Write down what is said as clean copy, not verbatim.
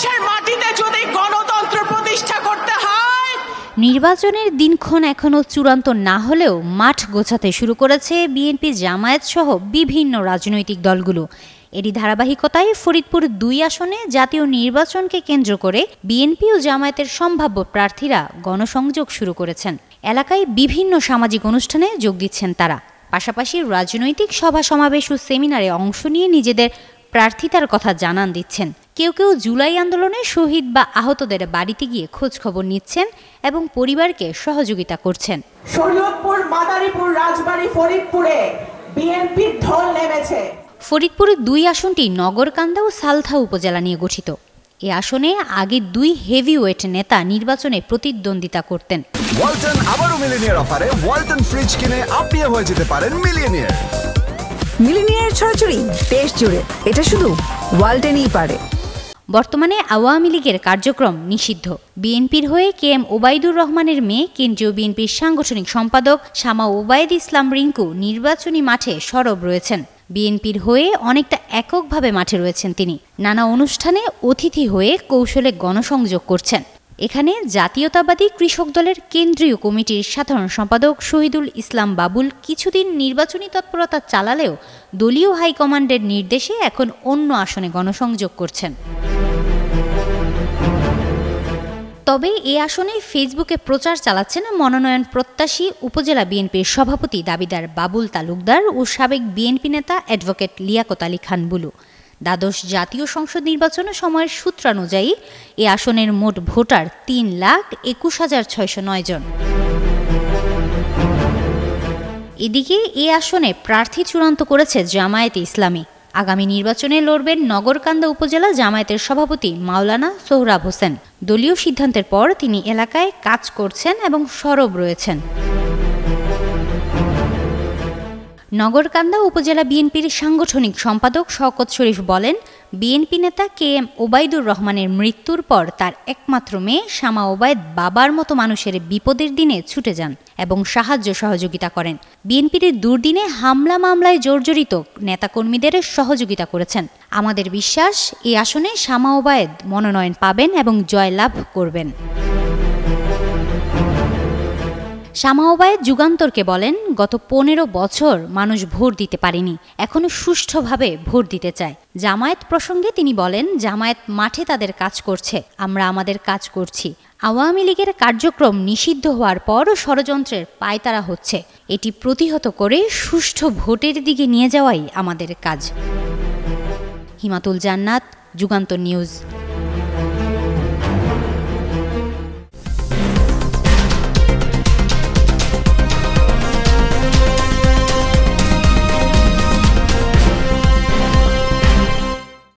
বাংলাদেশের মাটিতে যদি গণতন্ত্র প্রতিষ্ঠা করতে হয়। নির্বাচনের দিনক্ষণ এখনো চূড়ান্ত না হলেও মাঠ গোছাতে শুরু করেছে বিএনপি, জামায়াত সহ বিভিন্ন রাজনৈতিক দলগুলো। এরই ধারাবাহিকতায় ফরিদপুর ২ আসনে জাতীয় নির্বাচনকে কেন্দ্র করে বিএনপি ও জামায়াতের সম্ভাব্য প্রার্থীরা গণসংযোগ শুরু করেছেন। এলাকায় বিভিন্ন সামাজিক অনুষ্ঠানে যোগ দিচ্ছেন তারা। পাশাপাশি রাজনৈতিক সভা সমাবেশ ও সেমিনারে অংশ নিয়ে নিজেদের প্রার্থিতার কথা জানান দিচ্ছেন। কেউ কেউ জুলাই আন্দোলনে শহীদ বা আহতদের বাড়িতে গিয়ে খোঁজ খবর নিচ্ছেন এবং পরিবারকে সহযোগিতা করছেন। শরীয়তপুর, মাদারীপুর, রাজবাড়ী, ফরিদপুরে বিএনপির ঢল নেমেছে। ফরিদপুরের ২ আসনটি নগরকান্দা ও সালথা উপজেলা নিয়ে গঠিত। এই আসনে আগে ২ হেভিওয়েট নেতা নির্বাচনে প্রতিদ্বন্দ্বিতা করতেন। ওয়ালটন আবারও মিলিনিয়ার অফারে ওয়ালটন ফ্রিজ কিনে আপনিও হয়ে যেতে পারেন মিলিয়নিয়ার। মিলিনিয়ার ছড়াছড়ি দেশ জুড়ে, এটা শুধু ওয়ালটনই পারে। বর্তমানে আওয়ামী লীগের কার্যক্রম নিষিদ্ধ। বিএনপির হয়ে KM ওবায়দুর রহমানের মেয়ে কেন্দ্রীয় বিএনপির সাংগঠনিক সম্পাদক শামা ওবায়দ ইসলাম রিংকু নির্বাচনী মাঠে সরব রয়েছেন। বিএনপির হয়ে অনেকটা এককভাবে মাঠে রয়েছেন তিনি। নানা অনুষ্ঠানে অতিথি হয়ে কৌশলে গণসংযোগ করছেন। এখানে জাতীয়তাবাদী কৃষক দলের কেন্দ্রীয় কমিটির সাধারণ সম্পাদক শহীদুল ইসলাম বাবুল কিছুদিন নির্বাচনী তৎপরতা চালালেও দলীয় হাইকমান্ডের নির্দেশে এখন অন্য আসনে গণসংযোগ করছেন। তবে এই আসনে ফেসবুকে প্রচার চালাচ্ছেন মনোনয়ন প্রত্যাশী উপজেলা বিএনপির সভাপতি দাবিদার বাবুল তালুকদার ও সাবেক বিএনপি নেতা অ্যাডভোকেট লিয়াকত আলী খান বুলু। দ্বাদশ জাতীয় সংসদ নির্বাচনের সময়ের সূত্রানুযায়ী এ আসনের মোট ভোটার ৩,২১,৬০৯ জন। এদিকে এ আসনে প্রার্থী চূড়ান্ত করেছে জামায়াতে ইসলামী। আগামী নির্বাচনে লড়বেন নগরকান্দা উপজেলা জামায়াতের সভাপতি মাওলানা সোহরাব হোসেন। দলীয় সিদ্ধান্তের পর তিনি এলাকায় কাজ করছেন এবং সরব রয়েছেন। নগরকান্দা উপজেলা বিএনপির সাংগঠনিক সম্পাদক শওকত শরীফ বলেন, বিএনপি নেতা KM ওবায়দুর রহমানের মৃত্যুর পর তার একমাত্র মেয়ে শামা ওবায়দ বাবার মতো মানুষের বিপদের দিনে ছুটে যান এবং সাহায্য সহযোগিতা করেন। বিএনপির দুর্দিনে হামলা মামলায় জর্জরিত নেতাকর্মীদের সহযোগিতা করেছেন। আমাদের বিশ্বাস, এই আসনে শামা ওবায়দ মনোনয়ন পাবেন এবং জয়লাভ করবেন। শামা ওবায়দ যুগান্তরকে বলেন, গত ১৫ বছর মানুষ ভোট দিতে পারেনি, এখনো সুষ্ঠুভাবে ভোট দিতে চায়। জামায়াত প্রসঙ্গে তিনি বলেন, জামায়াত মাঠে তাদের কাজ করছে, আমরা আমাদের কাজ করছি। আওয়ামী লীগের কার্যক্রম নিষিদ্ধ হওয়ার পর ষড়যন্ত্রের পায়তারা হচ্ছে, এটি প্রতিহত করে সুষ্ঠু ভোটের দিকে নিয়ে যাওয়াই আমাদের কাজ। হিমাতুল জান্নাত, যুগান্তর নিউজ।